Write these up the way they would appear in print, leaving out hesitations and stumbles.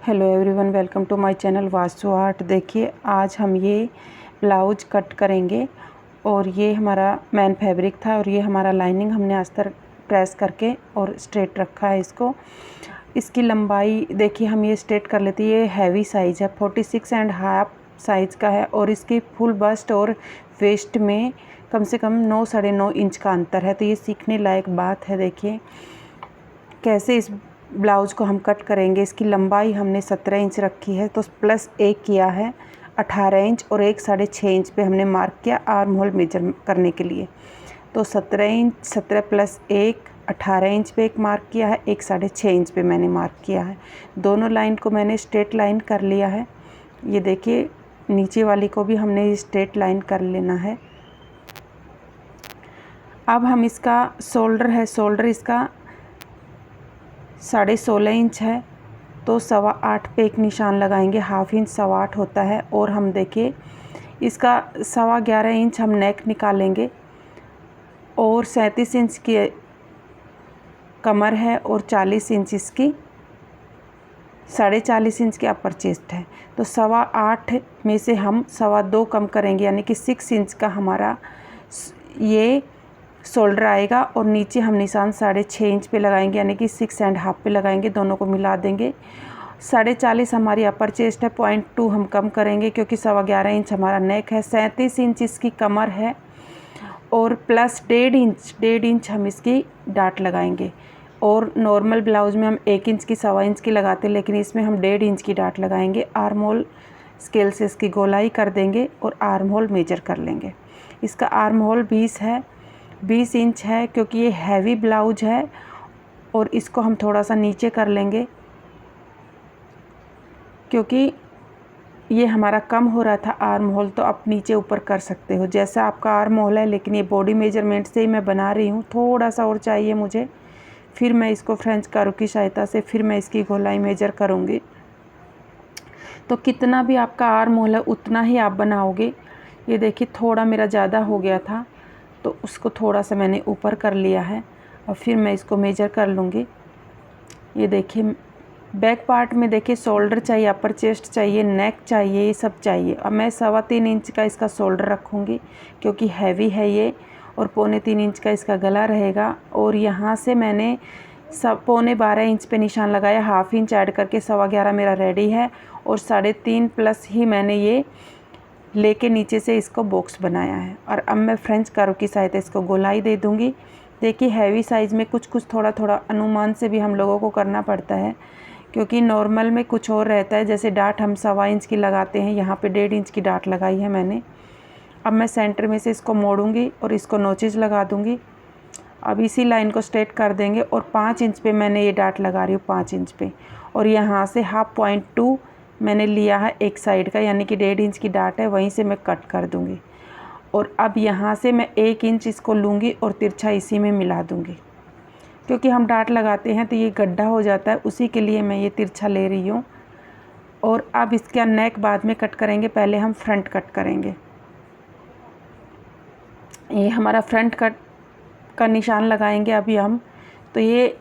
Hello everyone, welcome to my channel Vastu art. देखिए, आज हम ये ब्लाउज कट करेंगे और ये हमारा मेन फैब्रिक था और ये हमारा लाइनिंग हमने अस्तर प्रेस करके और स्ट्रेट रखा है इसको। इसकी लंबाई देखिए, हम ये स्ट्रेट कर लेते हैं। ये हैवी साइज़ है, 46.5 साइज़ का है और इसकी फुल बस्ट और वेस्ट में कम से कम 9 साढ़े 9 इंच का अंतर है। तो ये सीखने लायक बात है। देखिए कैसे इस ब्लाउज़ को हम कट करेंगे। इसकी लंबाई हमने 17 इंच रखी है, तो प्लस 1 किया है 18 इंच और 1 साढ़े 6 इंच पे हमने मार्क किया आर्म होल मेजर करने के लिए। तो 17 इंच, 17 प्लस 1 18 इंच पे एक मार्क किया है, 1 साढ़े 6 इंच पे मैंने मार्क किया है। दोनों लाइन को मैंने स्ट्रेट लाइन कर लिया है। ये देखिए, नीचे वाली को भी हमने स्ट्रेट लाइन कर लेना है। अब हम इसका शोल्डर इसका 16.5 इंच है, तो 8.25 पे एक निशान लगाएंगे। हाफ इंच 8.25 होता है। और हम देखिए इसका 11.25 इंच हम नेक निकालेंगे और 37 इंच की कमर है और 40 इंच इसकी 40.5 इंच की अपर चेस्ट है। तो 8.25 में से हम 2.25 कम करेंगे, यानी कि 6 इंच का हमारा ये शोल्डर आएगा और नीचे हम निशान 6.5 इंच पे लगाएंगे, यानी कि 6.5 पे लगाएंगे। दोनों को मिला देंगे। 40.5 हमारी अपर चेस्ट है, 0.2 हम कम करेंगे क्योंकि 11.25 इंच हमारा नेक है। 37 इंच इसकी कमर है और प्लस 1.5 इंच हम इसकी डाट लगाएंगे। और नॉर्मल ब्लाउज में हम 1 इंच की 1.25 इंच की लगाते हैं, लेकिन इसमें हम 1.5 इंच की डाट लगाएंगे। आर्म होल स्केल से इसकी गोलाई कर देंगे और आर्म होल मेजर कर लेंगे। इसका आर्म होल 20 इंच है क्योंकि ये हैवी ब्लाउज है और इसको हम थोड़ा सा नीचे कर लेंगे क्योंकि ये हमारा कम हो रहा था आर्म होल। तो आप नीचे ऊपर कर सकते हो जैसा आपका आर्म होल है, लेकिन ये बॉडी मेजरमेंट से ही मैं बना रही हूँ। थोड़ा सा और चाहिए मुझे, फिर मैं इसको फ्रेंच कर्व की सहायता से फिर मैं इसकी गोलाई मेजर करूँगी। तो कितना भी आपका आर्म होल है उतना ही आप बनाओगे। ये देखिए, थोड़ा मेरा ज़्यादा हो गया था तो उसको थोड़ा सा मैंने ऊपर कर लिया है और फिर मैं इसको मेजर कर लूँगी। ये देखिए, बैक पार्ट में देखिए शोल्डर चाहिए, अपर चेस्ट चाहिए, नेक चाहिए, ये सब चाहिए। अब मैं 3.25 इंच का इसका शोल्डर रखूँगी क्योंकि हैवी है ये, और 3.25 इंच का इसका गला रहेगा। और यहाँ से मैंने 12.25 इंच पे निशान लगाया। हाफ इंच ऐड करके 11.25 मेरा रेडी है और 3.5 प्लस ही मैंने ये लेके नीचे से इसको बॉक्स बनाया है। और अब मैं फ्रेंच कर्व की सहायता इसको गोलाई दे दूँगी। देखिए, हैवी साइज़ में कुछ थोड़ा अनुमान से भी हम लोगों को करना पड़ता है क्योंकि नॉर्मल में कुछ और रहता है। जैसे डाट हम 1.25 इंच की लगाते हैं, यहाँ पे 1.5 इंच की डाट लगाई है मैंने। अब मैं सेंटर में से इसको मोड़ूंगी और इसको नोचेज लगा दूँगी। अब इसी लाइन को स्ट्रेट कर देंगे और 5 इंच पे मैंने ये डाट लगा रही हूँ, 5 इंच पे। और यहाँ से 0.2 मैंने लिया है एक साइड का, यानी कि 1.5 इंच की डाट है, वहीं से मैं कट कर दूँगी। और अब यहाँ से मैं 1 इंच इसको लूँगी और तिरछा इसी में मिला दूँगी क्योंकि हम डाट लगाते हैं तो ये गड्ढा हो जाता है, उसी के लिए मैं ये तिरछा ले रही हूँ। और अब इसका नेक बाद में कट करेंगे, पहले हम फ्रंट कट करेंगे। ये हमारा फ्रंट कट का निशान लगाएंगे अभी हम। तो ये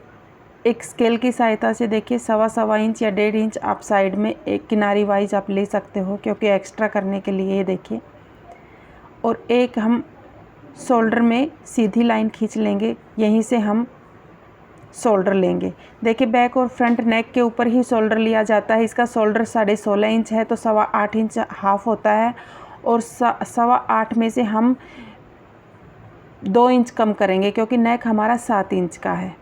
एक स्केल की सहायता से देखिए 1.25 इंच या 1.5 इंच आप साइड में एक किनारी वाइज आप ले सकते हो क्योंकि एक्स्ट्रा करने के लिए। ये देखिए, और एक हम शोल्डर में सीधी लाइन खींच लेंगे, यहीं से हम शोल्डर लेंगे। देखिए, बैक और फ्रंट नेक के ऊपर ही शोल्डर लिया जाता है। इसका शोल्डर 16.5 इंच है तो 8.25 इंच हाफ होता है और 8.25 में से हम 2 इंच कम करेंगे क्योंकि नेक हमारा 7 इंच का है।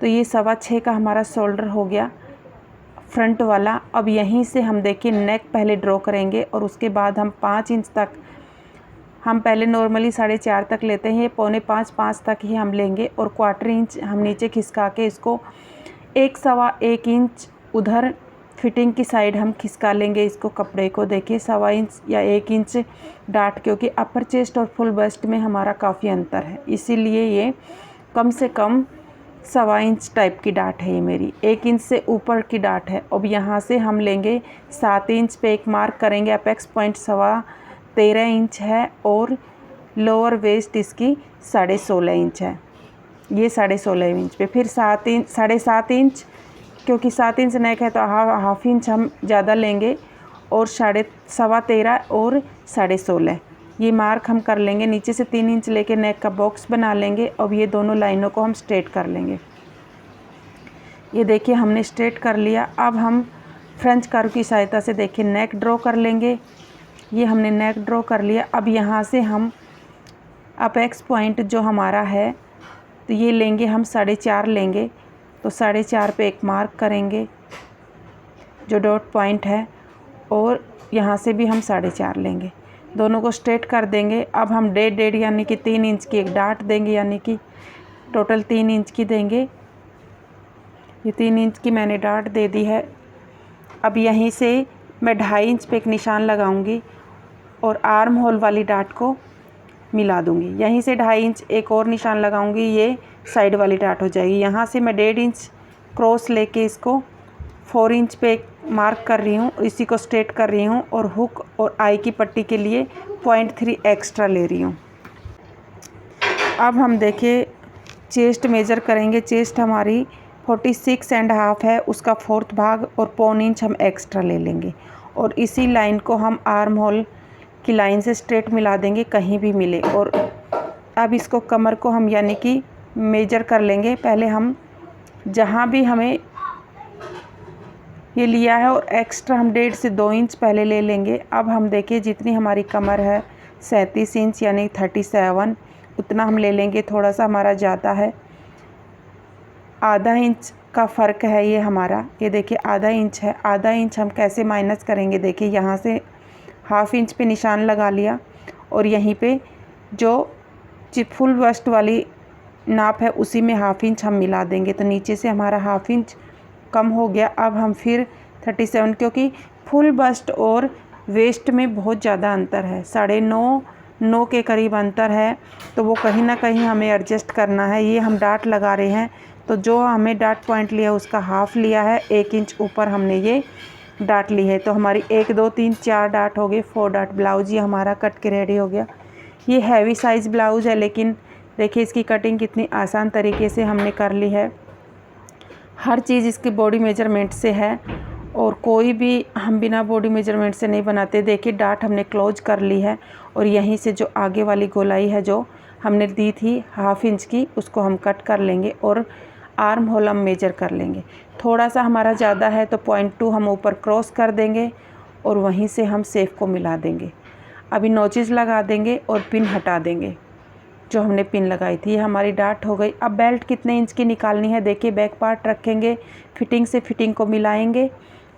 तो ये 6.25 का हमारा शोल्डर हो गया फ्रंट वाला। अब यहीं से हम देखिए नेक पहले ड्रॉ करेंगे और उसके बाद हम 5 इंच तक, हम पहले नॉर्मली 4.5 तक लेते हैं, ये 4.25 तक ही हम लेंगे। और 1/4 इंच हम नीचे खिसका के इसको 1 इंच उधर फिटिंग की साइड हम खिसका लेंगे इसको, कपड़े को। देखिए 1.25 इंच या 1 इंच डाट, क्योंकि अपर चेस्ट और फुल बस्ट में हमारा काफ़ी अंतर है, इसीलिए ये कम से कम 1.25 इंच टाइप की डाट है। ये मेरी 1 इंच से ऊपर की डाट है। अब यहाँ से हम लेंगे 7 इंच पे एक मार्क करेंगे। अपेक्स पॉइंट 13.25 इंच है और लोअर वेस्ट इसकी 16.5 इंच है। ये 16.5 इंच पे फिर 7 इंच 7.5 इंच क्योंकि 7 इंच नेक है तो हाफ इंच हम ज़्यादा लेंगे और 13.25 और 16.5 ये मार्क हम कर लेंगे। नीचे से 3 इंच लेके नेक का बॉक्स बना लेंगे। अब ये दोनों लाइनों को हम स्ट्रेट कर लेंगे। ये देखिए हमने स्ट्रेट कर लिया। अब हम फ्रेंच कर्व की सहायता से देखिए नेक ड्रॉ कर लेंगे। ये हमने नेक ड्रॉ कर लिया। अब यहाँ से हम अपेक्स पॉइंट जो हमारा है तो ये लेंगे हम 4.5 लेंगे। तो 4.5 पे एक मार्क करेंगे जो डॉट पॉइंट है, और यहाँ से भी हम 4.5 लेंगे। दोनों को स्ट्रेट कर देंगे। अब हम 1.5 यानी कि 3 इंच की एक डाट देंगे, यानी कि टोटल 3 इंच की देंगे। ये 3 इंच की मैंने डाट दे दी है। अब यहीं से मैं 2.5 इंच पे एक निशान लगाऊंगी और आर्म होल वाली डाट को मिला दूंगी। यहीं से 2.5 इंच एक और निशान लगाऊंगी, ये साइड वाली डाट हो जाएगी। यहाँ से मैं 1.5 इंच क्रॉस लेके इसको 4 इंच पे एक मार्क कर रही हूँ, इसी को स्ट्रेट कर रही हूँ और हुक और आई की पट्टी के लिए 0.3 एक्स्ट्रा ले रही हूँ। अब हम देखिए चेस्ट मेज़र करेंगे। चेस्ट हमारी 46.5 है, उसका 4th भाग और 0.25 इंच हम एक्स्ट्रा ले लेंगे और इसी लाइन को हम आर्म होल की लाइन से स्ट्रेट मिला देंगे, कहीं भी मिले। और अब इसको कमर को हम यानी कि मेजर कर लेंगे। पहले हम जहाँ भी हमें ये लिया है और एक्स्ट्रा हम 1.5 से 2 इंच पहले ले लेंगे। अब हम देखिए जितनी हमारी कमर है 37 इंच यानी 37, उतना हम ले लेंगे। थोड़ा सा हमारा ज़्यादा है, आधा इंच का फ़र्क है ये हमारा। ये देखिए आधा इंच है। आधा इंच हम कैसे माइनस करेंगे, देखिए यहाँ से हाफ इंच पे निशान लगा लिया और यहीं पे जो फुल बस्ट वाली नाप है उसी में हाफ इंच हम मिला देंगे। तो नीचे से हमारा हाफ इंच कम हो गया। अब हम फिर 37, क्योंकि फुल बस्ट और वेस्ट में बहुत ज़्यादा अंतर है, 9.5 के करीब अंतर है, तो वो कहीं ना कहीं हमें एडजस्ट करना है। ये हम डाट लगा रहे हैं तो जो हमें डाट पॉइंट लिया उसका हाफ लिया है, 1 इंच ऊपर हमने ये डाट ली है। तो हमारी 1 2 3 4 डाट हो गए, 4 डाट। ब्लाउज ये हमारा कट के रेडी हो गया। ये हैवी साइज़ ब्लाउज़ है, लेकिन देखिए इसकी कटिंग कितनी आसान तरीके से हमने कर ली है। हर चीज़ इसकी बॉडी मेजरमेंट से है और कोई भी हम बिना बॉडी मेजरमेंट से नहीं बनाते। देखिए डाट हमने क्लोज कर ली है और यहीं से जो आगे वाली गोलाई है जो हमने दी थी हाफ इंच की, उसको हम कट कर लेंगे और आर्म होल हम मेजर कर लेंगे। थोड़ा सा हमारा ज़्यादा है तो 0.2 हम ऊपर क्रॉस कर देंगे और वहीं से हम सेफ को मिला देंगे। अभी नोचेस लगा देंगे और पिन हटा देंगे जो हमने पिन लगाई थी। ये हमारी डाट हो गई। अब बेल्ट कितने इंच की निकालनी है, देखिए बैक पार्ट रखेंगे, फिटिंग से फिटिंग को मिलाएंगे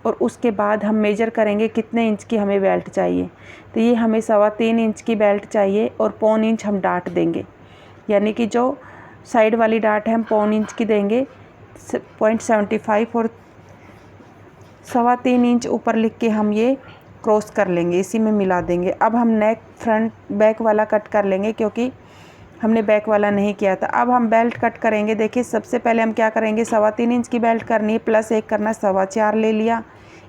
और उसके बाद हम मेजर करेंगे कितने इंच की हमें बेल्ट चाहिए। तो ये हमें 3.25 इंच की बेल्ट चाहिए और 0.25 इंच हम डाट देंगे, यानी कि जो साइड वाली डाट है हम 0.25 इंच की देंगे। 0.75 और 3.25 इंच ऊपर लिख के हम ये क्रॉस कर लेंगे, इसी में मिला देंगे। अब हम नेक फ्रंट बैक वाला कट कर लेंगे क्योंकि हमने बैक वाला नहीं किया था। अब हम बेल्ट कट करेंगे। देखिए सबसे पहले हम क्या करेंगे, 3.25 इंच की बेल्ट करनी है, प्लस 1 करना, 4.25 ले लिया।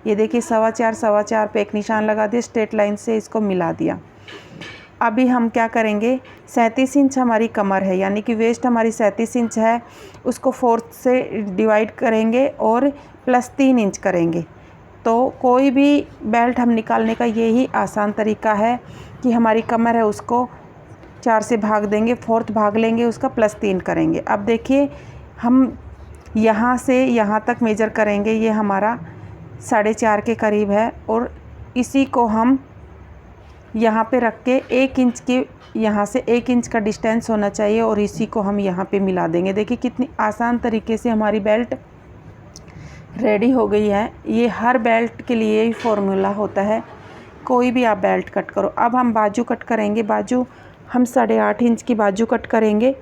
ये देखिए 4.25 पे एक निशान लगा दिया, स्ट्रेट लाइन से इसको मिला दिया। अभी हम क्या करेंगे, 37 इंच हमारी कमर है, यानी कि वेस्ट हमारी 37 इंच है, उसको 4 से डिवाइड करेंगे और प्लस 3 इंच करेंगे। तो कोई भी बेल्ट हम निकालने का यही आसान तरीका है कि हमारी कमर है उसको 4 से भाग देंगे, 4th भाग लेंगे उसका, प्लस 3 करेंगे। अब देखिए हम यहाँ से यहाँ तक मेजर करेंगे, ये हमारा 4.5 के करीब है और इसी को हम यहाँ पे रख के 1 इंच के, यहाँ से 1 इंच का डिस्टेंस होना चाहिए और इसी को हम यहाँ पे मिला देंगे। देखिए कितनी आसान तरीके से हमारी बेल्ट रेडी हो गई है। ये हर बेल्ट के लिए ही फॉर्मूला होता है, कोई भी आप बेल्ट कट करो। अब हम बाजू कट करेंगे। बाजू हम 8.5 इंच की बाजू कट करेंगे।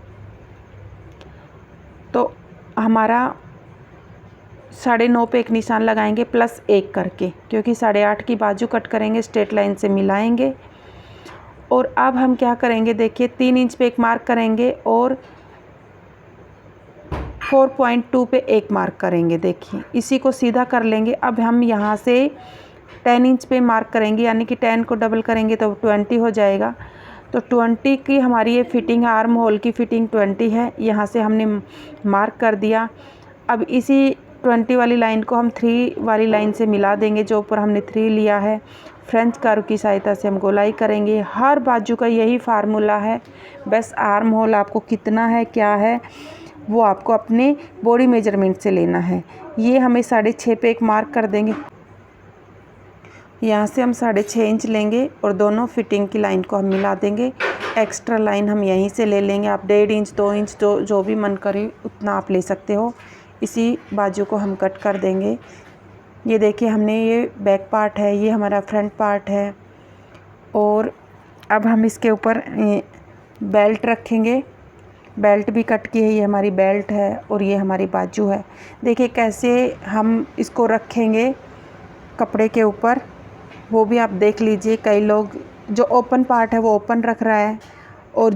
तो हमारा 9.5 पे एक निशान लगाएंगे प्लस 1 करके, क्योंकि 8.5 की बाजू कट करेंगे, स्ट्रेट लाइन से मिलाएंगे। और अब हम क्या करेंगे, देखिए 3 इंच पे एक मार्क करेंगे और 4.2 पे एक मार्क करेंगे। देखिए इसी को सीधा कर लेंगे। अब हम यहाँ से 10 इंच पे मार्क करेंगे, यानी कि 10 को डबल करेंगे तो 20 हो जाएगा। तो 20 की हमारी ये फिटिंग, आर्म होल की फिटिंग 20 है, यहाँ से हमने मार्क कर दिया। अब इसी 20 वाली लाइन को हम 3 वाली लाइन से मिला देंगे, जो ऊपर हमने 3 लिया है। फ्रेंच कर्व की सहायता से हम गोलाई करेंगे। हर बाजू का यही फार्मूला है, बस आर्म होल आपको कितना है क्या है वो आपको अपने बॉडी मेजरमेंट से लेना है। ये हमें 6.5 पे एक मार्क कर देंगे। यहाँ से हम 6.5 इंच लेंगे और दोनों फिटिंग की लाइन को हम मिला देंगे। एक्स्ट्रा लाइन हम यहीं से ले लेंगे। आप 1.5 इंच 2 इंच जो भी मन करे उतना आप ले सकते हो। इसी बाजू को हम कट कर देंगे। ये देखिए हमने ये बैक पार्ट है, ये हमारा फ्रंट पार्ट है। और अब हम इसके ऊपर बेल्ट रखेंगे। बेल्ट भी कट की है, ये हमारी बेल्ट है और ये हमारी बाजू है। देखिए कैसे हम इसको रखेंगे कपड़े के ऊपर, वो भी आप देख लीजिए। कई लोग जो ओपन पार्ट है वो ओपन रख रहा है और